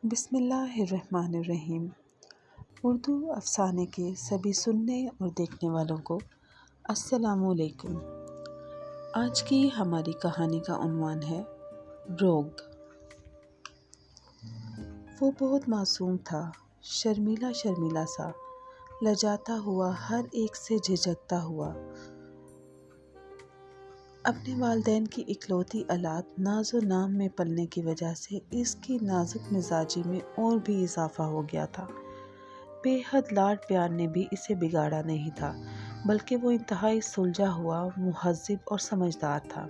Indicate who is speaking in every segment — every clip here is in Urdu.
Speaker 1: بسم اللہ الرحمن الرحیم۔ اردو افسانے کے سبھی سننے اور دیکھنے والوں کو السلام علیکم۔ آج کی ہماری کہانی کا عنوان ہے روگ۔ وہ بہت معصوم تھا، شرمیلا شرمیلا سا، لجاتا ہوا، ہر ایک سے جھجکتا ہوا۔ اپنے والدین کی اکلوتی اولاد ناز و نام میں پلنے کی وجہ سے اس کی نازک مزاجی میں اور بھی اضافہ ہو گیا تھا۔ بے حد لاڈ پیار نے بھی اسے بگاڑا نہیں تھا، بلکہ وہ انتہائی سلجھا ہوا، مہذب اور سمجھدار تھا۔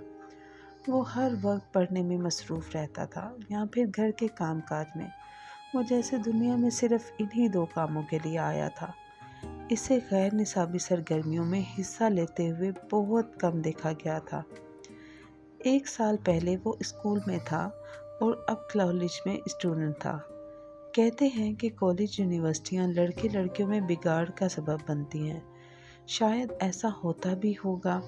Speaker 1: وہ ہر وقت پڑھنے میں مصروف رہتا تھا یا پھر گھر کے کام کاج میں۔ وہ جیسے دنیا میں صرف انہی دو کاموں کے لیے آیا تھا۔ اسے غیر نصابی سرگرمیوں میں حصہ لیتے ہوئے بہت کم دیکھا گیا تھا۔ 1 سال پہلے وہ اسکول میں تھا اور اب کالج میں اسٹوڈنٹ تھا۔ کہتے ہیں کہ کالج یونیورسٹیاں لڑکے لڑکیوں میں بگاڑ کا سبب بنتی ہیں۔ شاید ایسا ہوتا بھی ہوگا،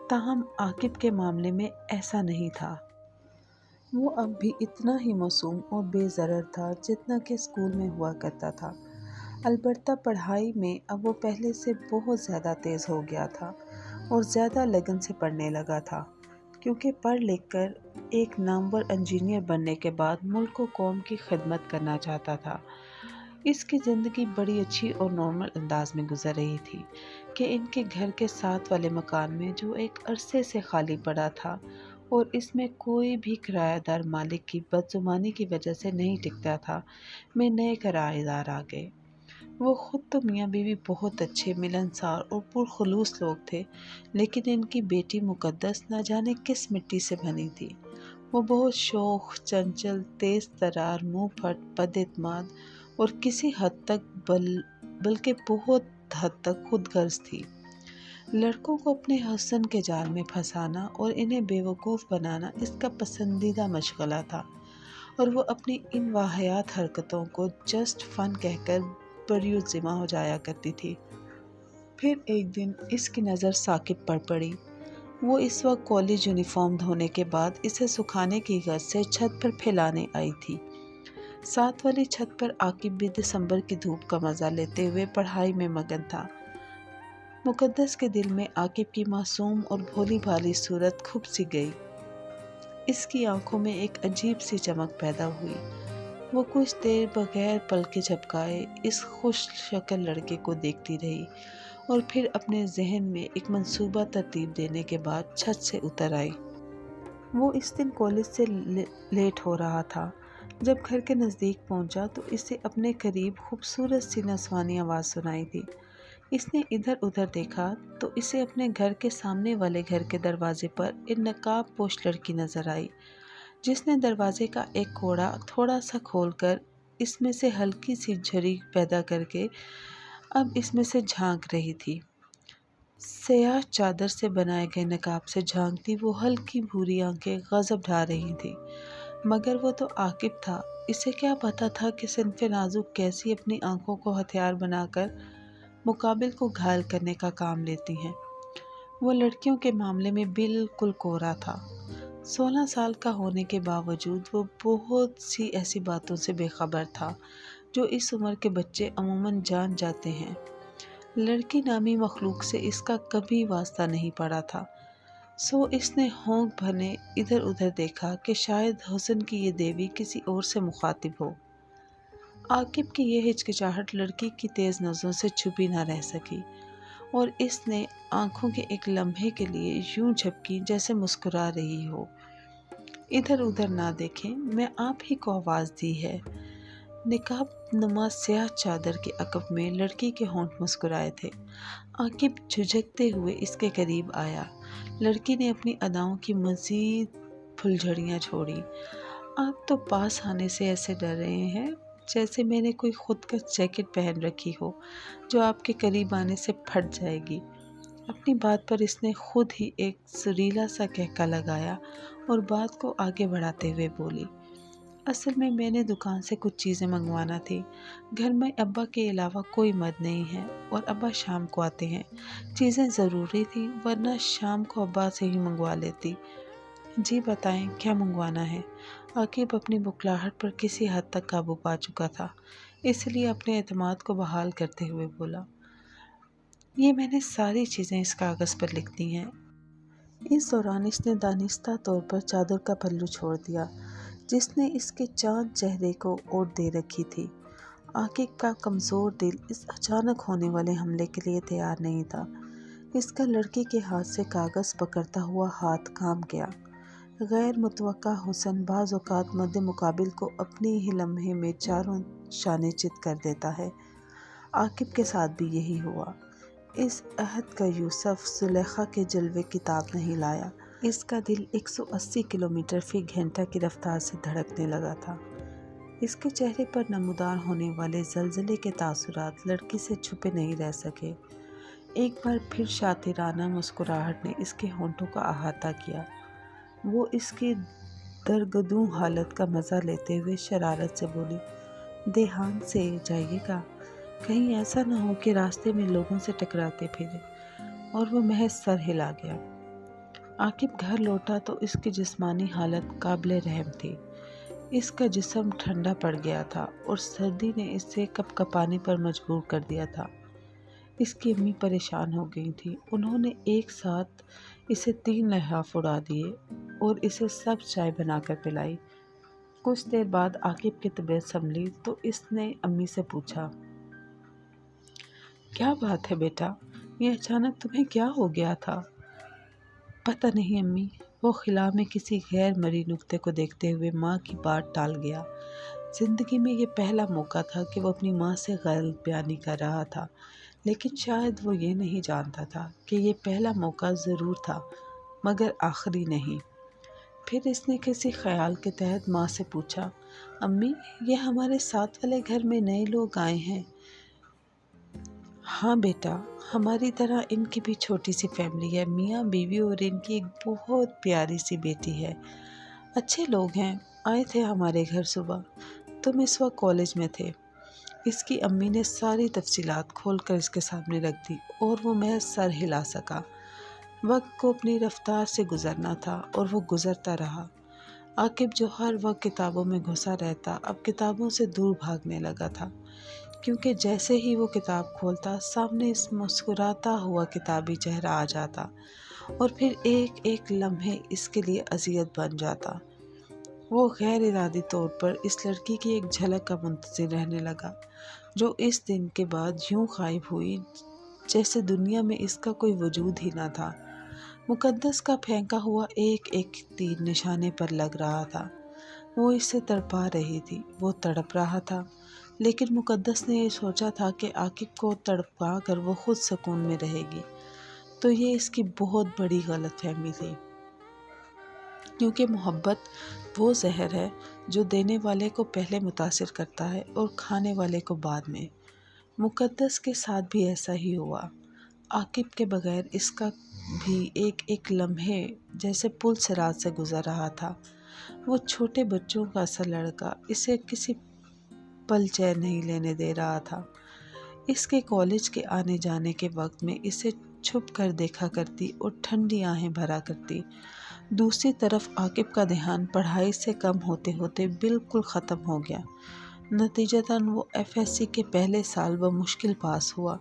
Speaker 1: تاہم عاقب کے معاملے میں ایسا نہیں تھا۔ وہ اب بھی اتنا ہی معصوم اور بے ضرر تھا جتنا کہ اسکول میں ہوا کرتا تھا۔ البتہ پڑھائی میں اب وہ پہلے سے بہت زیادہ تیز ہو گیا تھا اور زیادہ لگن سے پڑھنے لگا تھا، کیونکہ پڑھ لکھ کر ایک نامور انجینئر بننے کے بعد ملک و قوم کی خدمت کرنا چاہتا تھا۔ اس کی زندگی بڑی اچھی اور نارمل انداز میں گزر رہی تھی کہ ان کے گھر کے ساتھ والے مکان میں، جو ایک عرصے سے خالی پڑا تھا اور اس میں کوئی بھی کرایہ دار مالک کی بدزبانی کی وجہ سے نہیں ٹکتا تھا، میں نئے کرایہ دار آ گئے۔ وہ خود تو میاں بیوی بہت اچھے، ملنسار اور پرخلوص لوگ تھے، لیکن ان کی بیٹی مقدس نہ جانے کس مٹی سے بنی تھی۔ وہ بہت شوخ، چنچل، تیز ترار، منہ پھٹ، بد اعتماد اور کسی حد تک بلکہ بہت حد تک خود غرض تھی۔ لڑکوں کو اپنے حسن کے جال میں پھنسانا اور انہیں بیوقوف بنانا اس کا پسندیدہ مشغلہ تھا، اور وہ اپنی ان واہیات حرکتوں کو جسٹ فن کہہ کر بریالذمہ ہو جایا کرتی تھی۔ پھر ایک دن اس کی نظر ثاقب پر پڑی۔ وہ اس وقت کالج یونیفارم دھونے کے بعد اسے سکھانے کی غرض سے چھت پر پھیلانے آئی تھی۔ ساتھ والی چھت پر عاقب بھی دسمبر کی دھوپ کا مزہ لیتے ہوئے پڑھائی میں مگن تھا۔ مقدس کے دل میں عاقب کی معصوم اور بھولی بھالی صورت کھپ سی گئی۔ اس کی آنکھوں میں ایک عجیب سی چمک پیدا ہوئی۔ وہ کچھ دیر بغیر پلکیں جھپکائے اس خوش شکل لڑکے کو دیکھتی رہی اور پھر اپنے ذہن میں ایک منصوبہ ترتیب دینے کے بعد چھت سے اتر آئی۔ وہ اس دن کالج سے لیٹ ہو رہا تھا۔ جب گھر کے نزدیک پہنچا تو اسے اپنے قریب خوبصورت سی نسوانی آواز سنائی دی۔ اس نے ادھر ادھر دیکھا تو اسے اپنے گھر کے سامنے والے گھر کے دروازے پر ایک نقاب پوش لڑکی نظر آئی، جس نے دروازے کا ایک کوڑا تھوڑا سا کھول کر اس میں سے ہلکی سی جھری پیدا کر کے اب اس میں سے جھانک رہی تھی۔ سیاہ چادر سے بنائے گئے نقاب سے جھانکتی وہ ہلکی بھوری آنکھیں غضب ڈھا رہی تھیں، مگر وہ تو عاقب تھا۔ اسے کیا پتا تھا کہ صنف نازک کیسی اپنی آنکھوں کو ہتھیار بنا کر مقابل کو گھائل کرنے کا کام لیتی ہیں۔ وہ لڑکیوں کے معاملے میں بالکل کورا تھا۔ 16 سال کا ہونے کے باوجود وہ بہت سی ایسی باتوں سے بے خبر تھا جو اس عمر کے بچے عموماً جان جاتے ہیں۔ لڑکی نامی مخلوق سے اس کا کبھی واسطہ نہیں پڑا تھا، سو اس نے ہونک بھنے ادھر ادھر دیکھا کہ شاید حسن کی یہ دیوی کسی اور سے مخاطب ہو۔ عاقب کی یہ ہچکچاہٹ لڑکی کی تیز نظروں سے چھپی نہ رہ سکی، اور اس نے آنکھوں کے ایک لمحے کے لیے یوں جھپکی جیسے مسکرا رہی ہو۔ ادھر ادھر نہ دیکھیں، میں آپ ہی کو آواز دی ہے۔ نقاب نما سیاہ چادر کے عقب میں لڑکی کے ہونٹ مسکرائے تھے۔ عاقب جھجکتے ہوئے اس کے قریب آیا۔ لڑکی نے اپنی اداؤں کی مزید پھلجھڑیاں چھوڑی۔ آپ تو پاس آنے سے ایسے ڈر رہے ہیں جیسے میں نے کوئی خودکش جیکٹ پہن رکھی ہو جو آپ کے قریب آنے سے پھٹ جائے گی۔ اپنی بات پر اس نے خود ہی ایک سریلا سا کہکا لگایا اور بات کو آگے بڑھاتے ہوئے بولی، اصل میں نے دکان سے کچھ چیزیں منگوانا تھی۔ گھر میں ابا کے علاوہ کوئی مرد نہیں ہے اور ابا شام کو آتے ہیں۔ چیزیں ضروری تھیں، ورنہ شام کو ابا سے ہی منگوا لیتی۔ جی بتائیں کیا منگوانا ہے؟ عاقب اپنی بکلاہٹ پر کسی حد تک قابو پا چکا تھا، اس لیے اپنے اعتماد کو بحال کرتے ہوئے بولا، یہ میں نے ساری چیزیں اس کاغذ پر لکھ دی ہیں۔ اس دوران اس نے دانستہ طور پر چادر کا پلو چھوڑ دیا جس نے اس کے چاند چہرے کو اوٹ دے رکھی تھی۔ عاقب کا کمزور دل اس اچانک ہونے والے حملے کے لیے تیار نہیں تھا۔ اس کا لڑکی کے ہاتھ سے کاغذ پکڑتا ہوا ہاتھ کانپ گیا۔ غیر متوقع حسن بعض اوقات مد مقابل کو اپنی ہی لمحے میں چاروں شانے چت کر دیتا ہے۔ عاقب کے ساتھ بھی یہی ہوا۔ اس عہد کا یوسف زلیخا کے جلوے کی تاب نہیں لایا۔ اس کا دل 180 کلومیٹر فی گھنٹہ کی رفتار سے دھڑکنے لگا تھا۔ اس کے چہرے پر نمودار ہونے والے زلزلے کے تاثرات لڑکی سے چھپے نہیں رہ سکے۔ ایک بار پھر شاطرانہ مسکراہٹ نے اس کے ہونٹوں کا احاطہ کیا۔ وہ اس کی درگدوں حالت کا مزہ لیتے ہوئے شرارت سے بولی، دھیان سے جائیے گا، کہیں ایسا نہ ہو کہ راستے میں لوگوں سے ٹکراتے پھرے۔ اور وہ محض سر ہلا گیا۔ عاقب گھر لوٹا تو اس کی جسمانی حالت قابل رحم تھی۔ اس کا جسم ٹھنڈا پڑ گیا تھا اور سردی نے اسے کپ کپانے پر مجبور کر دیا تھا۔ اس کی امی پریشان ہو گئی تھی۔ انہوں نے ایک ساتھ اسے 3 لحاف اڑا دیے اور اسے سبز چائے بنا کر پلائی۔ کچھ دیر بعد عاقب کی طبیعت سنبھلی تو اس نے امی سے پوچھا، کیا بات ہے بیٹا، یہ اچانک تمہیں کیا ہو گیا تھا؟ پتہ نہیں امی، وہ خلا میں کسی غیر مرئی نکتے کو دیکھتے ہوئے ماں کی بات ٹال گیا۔ زندگی میں یہ پہلا موقع تھا کہ وہ اپنی ماں سے غلط بیانی کر رہا تھا، لیکن شاید وہ یہ نہیں جانتا تھا کہ یہ پہلا موقع ضرور تھا مگر آخری نہیں۔ پھر اس نے کسی خیال کے تحت ماں سے پوچھا، امی، یہ ہمارے ساتھ والے گھر میں نئے لوگ آئے ہیں؟ ہاں بیٹا، ہماری طرح ان کی بھی چھوٹی سی فیملی ہے، میاں بیوی اور ان کی ایک بہت پیاری سی بیٹی ہے۔ اچھے لوگ ہیں، آئے تھے ہمارے گھر صبح، تم اس وقت کالج میں تھے۔ اس کی امی نے ساری تفصیلات کھول کر اس کے سامنے رکھ دی اور وہ محض سر ہلا سکا۔ وقت کو اپنی رفتار سے گزرنا تھا اور وہ گزرتا رہا۔ عاقب جو ہر وقت کتابوں میں گھسا رہتا اب کتابوں سے دور بھاگنے لگا تھا، کیونکہ جیسے ہی وہ کتاب کھولتا سامنے اس مسکراتا ہوا کتابی چہرہ آ جاتا اور پھر ایک ایک لمحے اس کے لیے اذیت بن جاتا۔ وہ غیر ارادی طور پر اس لڑکی کی ایک جھلک کا منتظر رہنے لگا جو اس دن کے بعد یوں غائب ہوئی جیسے دنیا میں اس کا کوئی وجود ہی نہ تھا۔ مقدس کا پھینکا ہوا ایک ایک تیر نشانے پر لگ رہا تھا۔ وہ اس سے تڑپا رہی تھی، وہ تڑپ رہا تھا، لیکن مقدس نے یہ سوچا تھا کہ عاقب کو تڑپا کر وہ خود سکون میں رہے گی، تو یہ اس کی بہت بڑی غلط فہمی تھی، کیونکہ محبت وہ زہر ہے جو دینے والے کو پہلے متاثر کرتا ہے اور کھانے والے کو بعد میں۔ مقدس کے ساتھ بھی ایسا ہی ہوا۔ عاقب کے بغیر اس کا بھی ایک ایک لمحے جیسے پل صراط سے گزر رہا تھا۔ وہ چھوٹے بچوں کا سا لڑکا اسے کسی پل چین نہیں لینے دے رہا تھا۔ اس کے کالج کے آنے جانے کے وقت میں اسے چھپ کر دیکھا کرتی اور ٹھنڈی آہیں بھرا کرتی۔ دوسری طرف عاقب کا دھیان پڑھائی سے کم ہوتے ہوتے بالکل ختم ہو گیا۔ نتیجتاً وہ FSC کے پہلے سال بمشکل پاس ہوا۔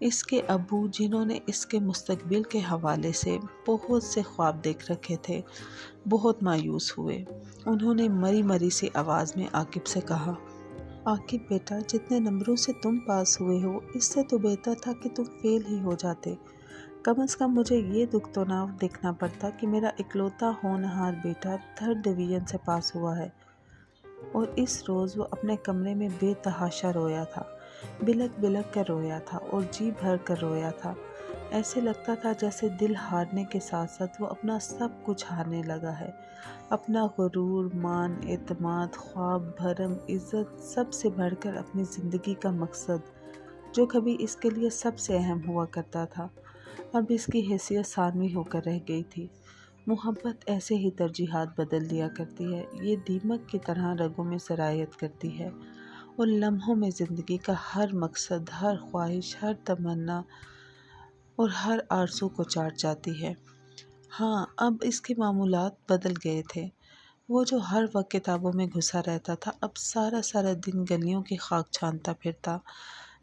Speaker 1: اس کے ابو، جنہوں نے اس کے مستقبل کے حوالے سے بہت سے خواب دیکھ رکھے تھے، بہت مایوس ہوئے۔ انہوں نے مری مری سی آواز میں عاقب سے کہا، عاقب بیٹا، جتنے نمبروں سے تم پاس ہوئے ہو اس سے تو بہتر تھا کہ تم فیل ہی ہو جاتے۔ کم از کم مجھے یہ دکھ تو نہ دیکھنا پڑتا کہ میرا اکلوتا ہونہار بیٹا 3rd ڈویژن سے پاس ہوا ہے۔ اور اس روز وہ اپنے کمرے میں بے تحاشا رویا تھا، بلک بلک کر رویا تھا اور جی بھر کر رویا تھا۔ ایسے لگتا تھا جیسے دل ہارنے کے ساتھ ساتھ وہ اپنا سب کچھ ہارنے لگا ہے، اپنا غرور، مان، اعتماد، خواب، بھرم، عزت، سب سے بڑھ کر اپنی زندگی کا مقصد جو کبھی اس کے لیے سب سے اہم ہوا کرتا تھا، اب اس کی حیثیت ثانوی ہو کر رہ گئی تھی۔ محبت ایسے ہی ترجیحات بدل دیا کرتی ہے، یہ دیمک کی طرح رگوں میں سرایت کرتی ہے اور لمحوں میں زندگی کا ہر مقصد، ہر خواہش، ہر تمنا اور ہر آرزو کو چاٹ جاتی ہے۔ ہاں، اب اس کے معمولات بدل گئے تھے۔ وہ جو ہر وقت کتابوں میں گھسا رہتا تھا اب سارا سارا دن گلیوں کی خاک چھانتا پھرتا۔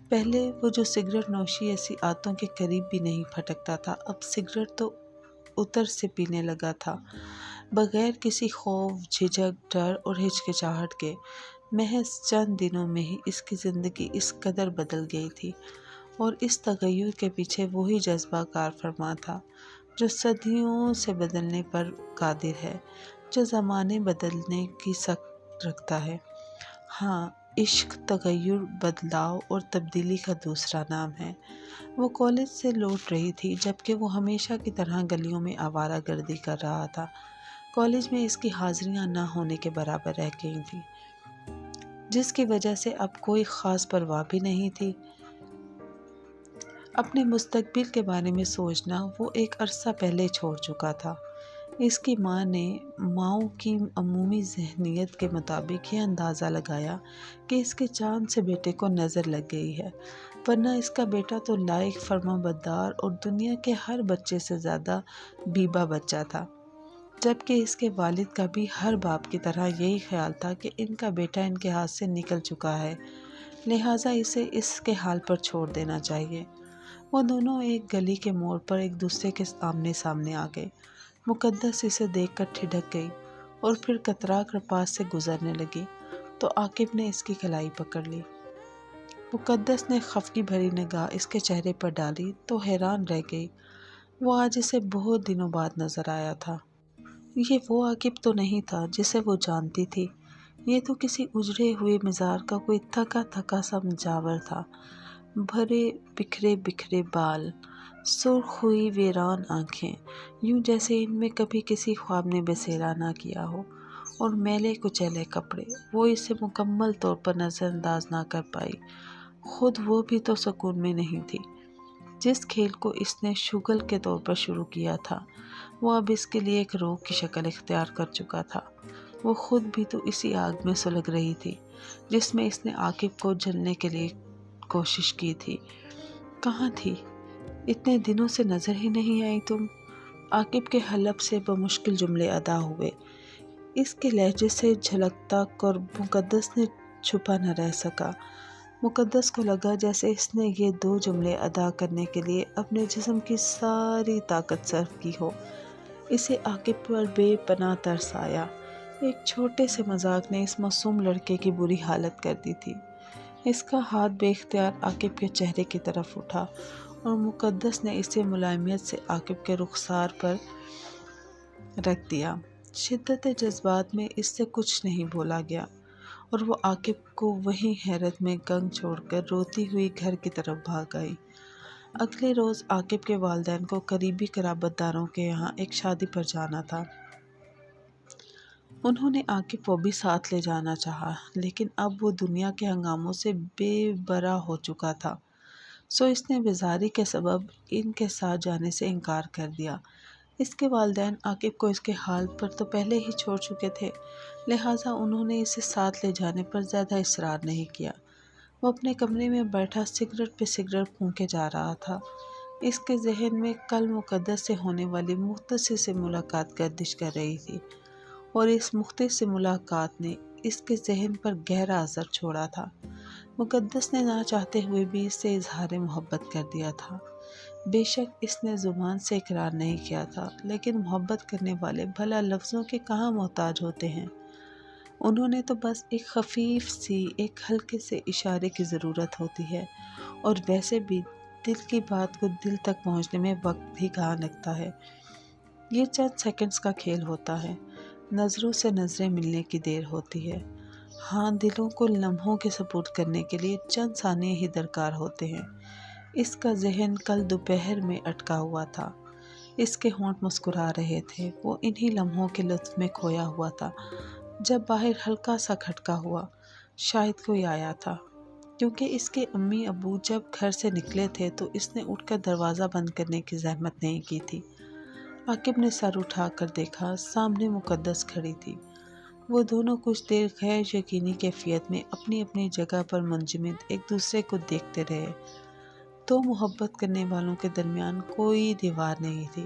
Speaker 1: پہلے وہ جو سگریٹ نوشی ایسی عادتوں کے قریب بھی نہیں پھٹکتا تھا، اب سگریٹ تو اتر سے پینے لگا تھا، بغیر کسی خوف، جھجک، ڈر اور ہچکچاہٹ کے۔ محض چند دنوں میں ہی اس کی زندگی اس قدر بدل گئی تھی، اور اس تغیر کے پیچھے وہی جذبہ کار فرما تھا جو صدیوں سے بدلنے پر قادر ہے، جو زمانے بدلنے کی سخت رکھتا ہے۔ ہاں، عشق تغیر، بدلاؤ اور تبدیلی کا دوسرا نام ہے۔ وہ کالج سے لوٹ رہی تھی جبکہ وہ ہمیشہ کی طرح گلیوں میں آوارہ گردی کر رہا تھا۔ کالج میں اس کی حاضریاں نہ ہونے کے برابر رہ گئی تھیں، جس کی وجہ سے اب کوئی خاص پرواہ بھی نہیں تھی۔ اپنے مستقبل کے بارے میں سوچنا وہ ایک عرصہ پہلے چھوڑ چکا تھا۔ اس کی ماں نے ماؤں کی عمومی ذہنیت کے مطابق یہ اندازہ لگایا کہ اس کے چاند سے بیٹے کو نظر لگ گئی ہے، ورنہ اس کا بیٹا تو لائق، فرمانبردار اور دنیا کے ہر بچے سے زیادہ بیبا بچہ تھا، جبکہ اس کے والد کا بھی ہر باپ کی طرح یہی خیال تھا کہ ان کا بیٹا ان کے ہاتھ سے نکل چکا ہے، لہٰذا اسے اس کے حال پر چھوڑ دینا چاہیے۔ وہ دونوں ایک گلی کے موڑ پر ایک دوسرے کے آمنے سامنے آ گئے۔ مقدس اسے دیکھ کر ٹھڑک گئی اور پھر کترا کر پاس سے گزرنے لگی تو عاقب نے اس کی کلائی پکڑ لی۔ مقدس نے خفگی بھری نگاہ اس کے چہرے پر ڈالی تو حیران رہ گئی۔ وہ آج اسے بہت دنوں بعد نظر آیا تھا۔ یہ وہ عاقب تو نہیں تھا جسے وہ جانتی تھی، یہ تو کسی اجڑے ہوئے مزار کا کوئی تھکا تھکا سا مجاور تھا۔ بھرے بکھرے بکھرے بال، سرخ ہوئی ویران آنکھیں، یوں جیسے ان میں کبھی کسی خواب نے بسیرا نہ کیا ہو، اور میلے کچیلے کپڑے۔ وہ اسے مکمل طور پر نظر انداز نہ کر پائی، خود وہ بھی تو سکون میں نہیں تھی۔ جس کھیل کو اس نے شغل کے طور پر شروع کیا تھا وہ اب اس کے لیے ایک روگ کی شکل اختیار کر چکا تھا۔ وہ خود بھی تو اسی آگ میں سلگ رہی تھی جس میں اس نے عاقب کو جلنے کے لیے کوشش کی تھی۔ کہاں تھی؟ اتنے دنوں سے نظر ہی نہیں آئی تم۔ عاقب کے حلب سے بمشکل جملے ادا ہوئے۔ اس کے لہجے سے جھلکتا اور مقدس نے چھپا نہ رہ سکا۔ مقدس کو لگا جیسے اس نے یہ دو جملے ادا کرنے کے لیے اپنے جسم کی ساری طاقت صرف کی ہو۔ اسے عاقب پر بے پناہ ترس آیا۔ ایک چھوٹے سے مذاق نے اس معصوم لڑکے کی بری حالت کر دی تھی۔ اس کا ہاتھ بے اختیار عاقب کے چہرے کی طرف اٹھا اور مقدس نے اسے ملائمیت سے عاقب کے رخسار پر رکھ دیا۔ شدت جذبات میں اس سے کچھ نہیں بولا گیا اور وہ عاقب کو وہیں حیرت میں گنگ چھوڑ کر روتی ہوئی گھر کی طرف بھاگ آئی۔ اگلے روز عاقب کے والدین کو قریبی قرابت داروں کے یہاں ایک شادی پر جانا تھا۔ انہوں نے عاقب کو بھی ساتھ لے جانا چاہا، لیکن اب وہ دنیا کے ہنگاموں سے بے برا ہو چکا تھا، سو اس نے بیزاری کے سبب ان کے ساتھ جانے سے انکار کر دیا۔ اس کے والدین عاقب کو اس کے حال پر تو پہلے ہی چھوڑ چکے تھے، لہٰذا انہوں نے اسے ساتھ لے جانے پر زیادہ اصرار نہیں کیا۔ وہ اپنے کمرے میں بیٹھا سگریٹ پہ سگریٹ پھونکے جا رہا تھا۔ اس کے ذہن میں کل مقدس سے ہونے والی مختصر سی ملاقات گردش کر رہی تھی، اور اس مختصر ملاقات نے اس کے ذہن پر گہرا اثر چھوڑا تھا۔ مقدس نے نہ چاہتے ہوئے بھی اس سے اظہار محبت کر دیا تھا۔ بے شک اس نے زبان سے اقرار نہیں کیا تھا، لیکن محبت کرنے والے بھلا لفظوں کے کہاں محتاج ہوتے ہیں۔ انہوں نے تو بس ایک خفیف سی، ایک ہلکے سے اشارے کی ضرورت ہوتی ہے، اور ویسے بھی دل کی بات کو دل تک پہنچنے میں وقت بھی کہاں لگتا ہے۔ یہ چند سیکنڈز کا کھیل ہوتا ہے، نظروں سے نظریں ملنے کی دیر ہوتی ہے۔ ہاں، دلوں کو لمحوں کے سپرد کرنے کے لیے چند ثانیے ہی درکار ہوتے ہیں۔ اس کا ذہن کل دوپہر میں اٹکا ہوا تھا، اس کے ہونٹ مسکرا رہے تھے، وہ انہی لمحوں کے لطف میں کھویا ہوا تھا جب باہر ہلکا سا کھٹکا ہوا۔ شاید کوئی آیا تھا، کیونکہ اس کے امی ابو جب گھر سے نکلے تھے تو اس نے اٹھ کر دروازہ بند کرنے کی زحمت نہیں کی تھی۔ عاقب نے سر اٹھا کر دیکھا، سامنے مقدس کھڑی تھی۔ وہ دونوں کچھ دیر غیر یقینی کیفیت میں اپنی اپنی جگہ پر منجمد ایک دوسرے کو دیکھتے رہے۔ دو محبت کرنے والوں کے درمیان کوئی دیوار نہیں تھی،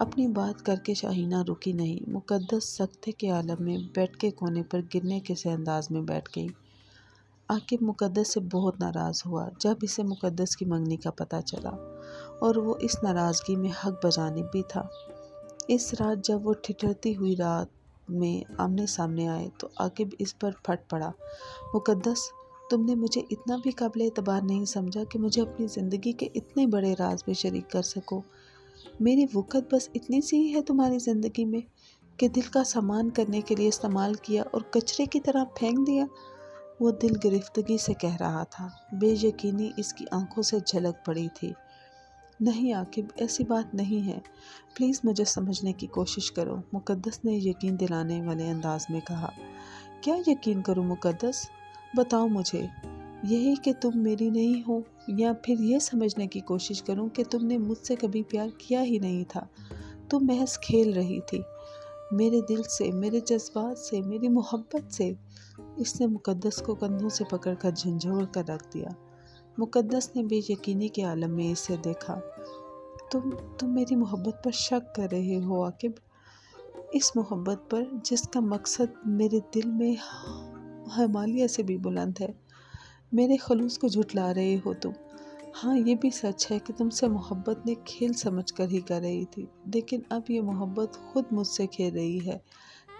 Speaker 1: اپنی بات کر کے شاہینہ رکی نہیں، مقدس سکتے کے عالم میں بیڈ کے کونے پر گرنے کے سے انداز میں بیٹھ گئی۔ عاقب مقدس سے بہت ناراض ہوا جب اسے مقدس کی منگنی کا پتہ چلا، اور وہ اس ناراضگی میں حق بجانب بھی تھا۔ اس رات جب وہ ٹھٹھرتی ہوئی رات میں آمنے سامنے آئے تو عاقب اس پر پھٹ پڑا۔ مقدس، تم نے مجھے اتنا بھی قابل اعتبار نہیں سمجھا کہ مجھے اپنی زندگی کے اتنے بڑے راز میں شریک کر سکو۔ میری وقت بس اتنی سی ہی ہے تمہاری زندگی میں کہ دل کا سامان کرنے کے لیے استعمال کیا اور کچرے کی طرح پھینک دیا۔ وہ دل گرفتگی سے کہہ رہا تھا، بے یقینی اس کی آنکھوں سے جھلک پڑی تھی۔ نہیں عاقب، ایسی بات نہیں ہے، پلیز مجھے سمجھنے کی کوشش کرو، مقدس نے یقین دلانے والے انداز میں کہا۔ کیا یقین کروں مقدس؟ بتاؤ مجھے، یہی کہ تم میری نہیں ہو، یا پھر یہ سمجھنے کی کوشش کروں کہ تم نے مجھ سے کبھی پیار کیا ہی نہیں تھا، تم محض کھیل رہی تھی میرے دل سے، میرے جذبات سے، میری محبت سے۔ اس نے مقدس کو کندھوں سے پکڑ کر جھنجھوڑ کر رکھ دیا۔ مقدس نے بے یقینی کے عالم میں اسے دیکھا۔ تم میری محبت پر شک کر رہے ہو عاقب، اس محبت پر جس کا مقصد میرے دل میں ہمالیہ سے بھی بلند ہے۔ میرے خلوص کو جھٹلا رہے ہو تم۔ ہاں، یہ بھی سچ ہے کہ تم سے محبت نے کھیل سمجھ کر ہی کر رہی تھی، لیکن اب یہ محبت خود مجھ سے کھیل رہی ہے،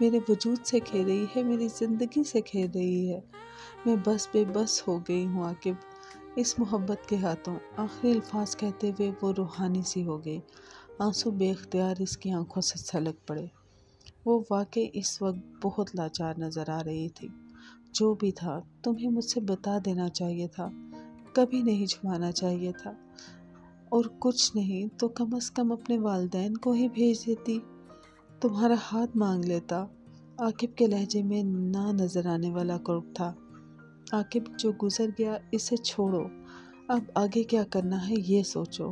Speaker 1: میرے وجود سے کھیل رہی ہے، میری زندگی سے کھیل رہی ہے۔ میں بس بے بس ہو گئی ہوں عاقب اس محبت کے ہاتھوں۔ آخری الفاظ کہتے ہوئے وہ روحانی سی ہو گئی، آنسو بے اختیار اس کی آنکھوں سے چھلک پڑے۔ وہ واقعی اس وقت بہت لاچار نظر آ رہی تھی۔ جو بھی تھا، تمہیں مجھ سے بتا دینا چاہیے تھا، کبھی نہیں چھپانا چاہیے تھا، اور کچھ نہیں تو کم از کم اپنے والدین کو ہی بھیج دیتی، تمہارا ہاتھ مانگ لیتا۔ عاقب کے لہجے میں نہ نظر آنے والا قرب تھا۔ عاقب، جو گزر گیا اسے چھوڑو، اب آگے کیا کرنا ہے یہ سوچو۔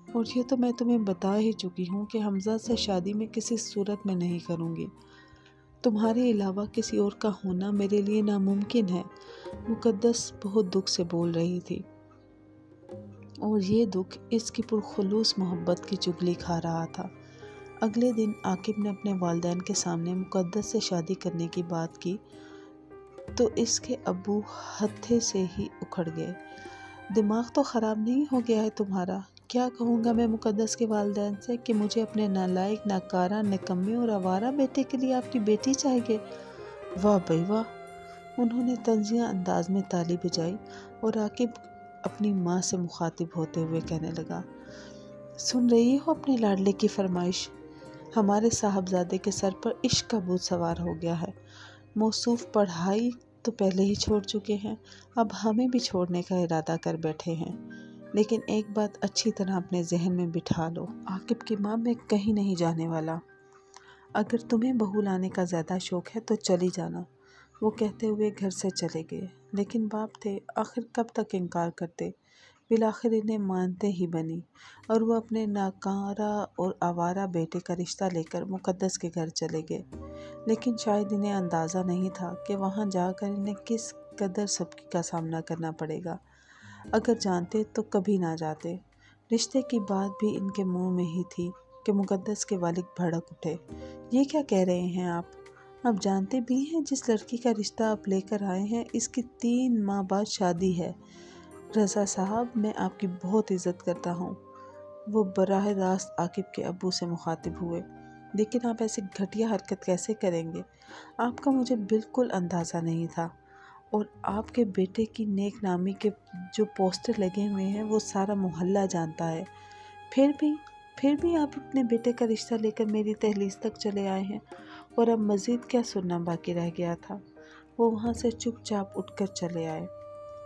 Speaker 1: اور یہ تو میں تمہیں بتا ہی چکی ہوں کہ حمزہ سے شادی میں کسی صورت میں نہیں کروں گی، تمہارے علاوہ کسی اور کا ہونا میرے لیے ناممکن ہے۔ مقدس بہت دکھ سے بول رہی تھی، اور یہ دکھ اس کی پرخلوص محبت کی چغلی کھا رہا تھا۔ اگلے دن عاقب نے اپنے والدین کے سامنے مقدس سے شادی کرنے کی بات کی تو اس کے ابو ہتھے سے ہی اکھڑ گئے۔ دماغ تو خراب نہیں ہو گیا ہے تمہارا؟ کیا کہوں گا میں مقدس کے والدین سے کہ مجھے اپنے نالائق، ناکارہ، نکمے اور آوارہ بیٹے کے لیے آپ کی بیٹی چاہیے؟ واہ بھائی واہ! انہوں نے طنزیہ انداز میں تالی بجائی، اور عاقب اپنی ماں سے مخاطب ہوتے ہوئے کہنے لگا، سن رہی ہو اپنے لاڈلے کی فرمائش؟ ہمارے صاحبزادے کے سر پر عشق کا بھوت سوار ہو گیا ہے۔ موصوف پڑھائی تو پہلے ہی چھوڑ چکے ہیں، اب ہمیں بھی چھوڑنے کا ارادہ کر بیٹھے ہیں۔ لیکن ایک بات اچھی طرح اپنے ذہن میں بٹھا لو، عاقب کی ماں، میں کہیں نہیں جانے والا۔ اگر تمہیں بہو لانے کا زیادہ شوق ہے تو چلی جانا۔ وہ کہتے ہوئے گھر سے چلے گئے، لیکن باپ تھے، آخر کب تک انکار کرتے؟ بالآخر انہیں مانتے ہی بنی، اور وہ اپنے ناکارہ اور آوارہ بیٹے کا رشتہ لے کر مقدس کے گھر چلے گئے۔ لیکن شاید انہیں اندازہ نہیں تھا کہ وہاں جا کر انہیں کس قدر سبکی کا سامنا کرنا پڑے گا۔ اگر جانتے تو کبھی نہ جاتے۔ رشتے کی بات بھی ان کے منہ میں ہی تھی کہ مقدس کے والد بھڑک اٹھے۔ یہ کیا کہہ رہے ہیں آپ جانتے بھی ہیں جس لڑکی کا رشتہ آپ لے کر آئے ہیں اس کی 3 ماہ بعد شادی ہے۔ رضا صاحب، میں آپ کی بہت عزت کرتا ہوں۔ وہ براہ راست عاقب کے ابو سے مخاطب ہوئے، لیکن آپ ایسی گھٹیا حرکت کیسے کریں گے؟ آپ کا مجھے بالکل اندازہ نہیں تھا، اور آپ کے بیٹے کی نیک نامی کے جو پوسٹر لگے ہوئے ہیں وہ سارا محلہ جانتا ہے۔ پھر بھی آپ اپنے بیٹے کا رشتہ لے کر میری دہلیز تک چلے آئے ہیں، اور اب مزید کیا سننا باقی رہ گیا تھا؟ وہ وہاں سے چپ چاپ اٹھ کر چلے آئے۔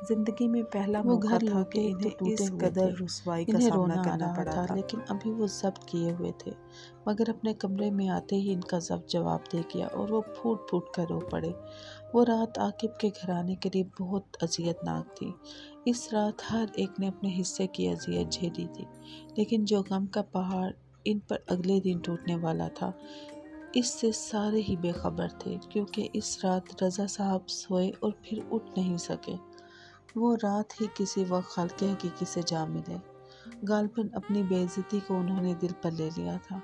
Speaker 1: زندگی میں پہلا موقع تھا کہ انہیں اس قدر رسوائی کا سامنا کرنا پڑا تھا، لیکن ابھی وہ ضبط کیے ہوئے تھے، مگر اپنے کمرے میں آتے ہی ان کا ضبط جواب دے گیا اور وہ پھوٹ پھوٹ کر رو پڑے۔ وہ رات عاقب کے گھر آنے کے لیے بہت اذیت ناک تھی۔ اس رات ہر ایک نے اپنے حصے کی اذیت جھیلی تھی، لیکن جو غم کا پہاڑ ان پر اگلے دن ٹوٹنے والا تھا اس سے سارے ہی بے خبر تھے، کیونکہ اس رات رضا صاحب سوئے اور پھر اٹھ نہیں سکے۔ وہ رات ہی کسی وقت خالق حقیقی سے جا ملے، غالباً اپنی بے عزتی کو انہوں نے دل پر لے لیا تھا۔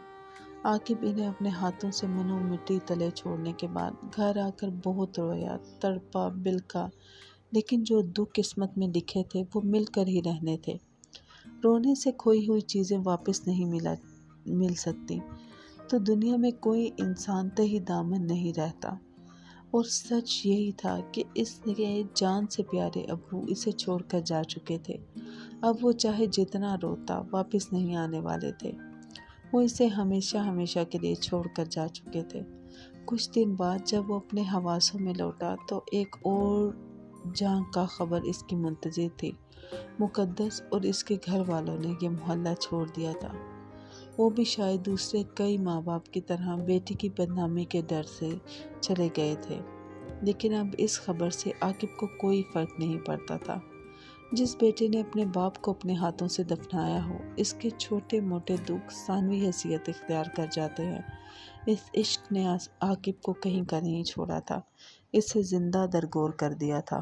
Speaker 1: عاقب انہیں اپنے ہاتھوں سے منو مٹی تلے چھوڑنے کے بعد گھر آ کر بہت رویا، تڑپا، بلکا، لیکن جو دکھ قسمت میں لکھے تھے وہ مل کر ہی رہنے تھے۔ رونے سے کھوئی ہوئی چیزیں واپس نہیں مل سکتی، تو دنیا میں کوئی انسان تہی دامن نہیں رہتا۔ اور سچ یہی تھا کہ اس کے جان سے پیارے ابو اسے چھوڑ کر جا چکے تھے۔ اب وہ چاہے جتنا روتا واپس نہیں آنے والے تھے۔ وہ اسے ہمیشہ ہمیشہ کے لیے چھوڑ کر جا چکے تھے۔ کچھ دن بعد جب وہ اپنے حواسوں میں لوٹا تو ایک اور جان کا خبر اس کی منتظر تھی۔ مقدس اور اس کے گھر والوں نے یہ محلہ چھوڑ دیا تھا۔ وہ بھی شاید دوسرے کئی ماں باپ کی طرح بیٹی کی بدنامی کے ڈر سے چلے گئے تھے، لیکن اب اس خبر سے عاقب کو کوئی فرق نہیں پڑتا تھا۔ جس بیٹے نے اپنے باپ کو اپنے ہاتھوں سے دفنایا ہو، اس کے چھوٹے موٹے دکھ ثانوی حیثیت اختیار کر جاتے ہیں۔ اس عشق نے عاقب کو کہیں کا نہیں چھوڑا تھا، اسے زندہ درگور کر دیا تھا۔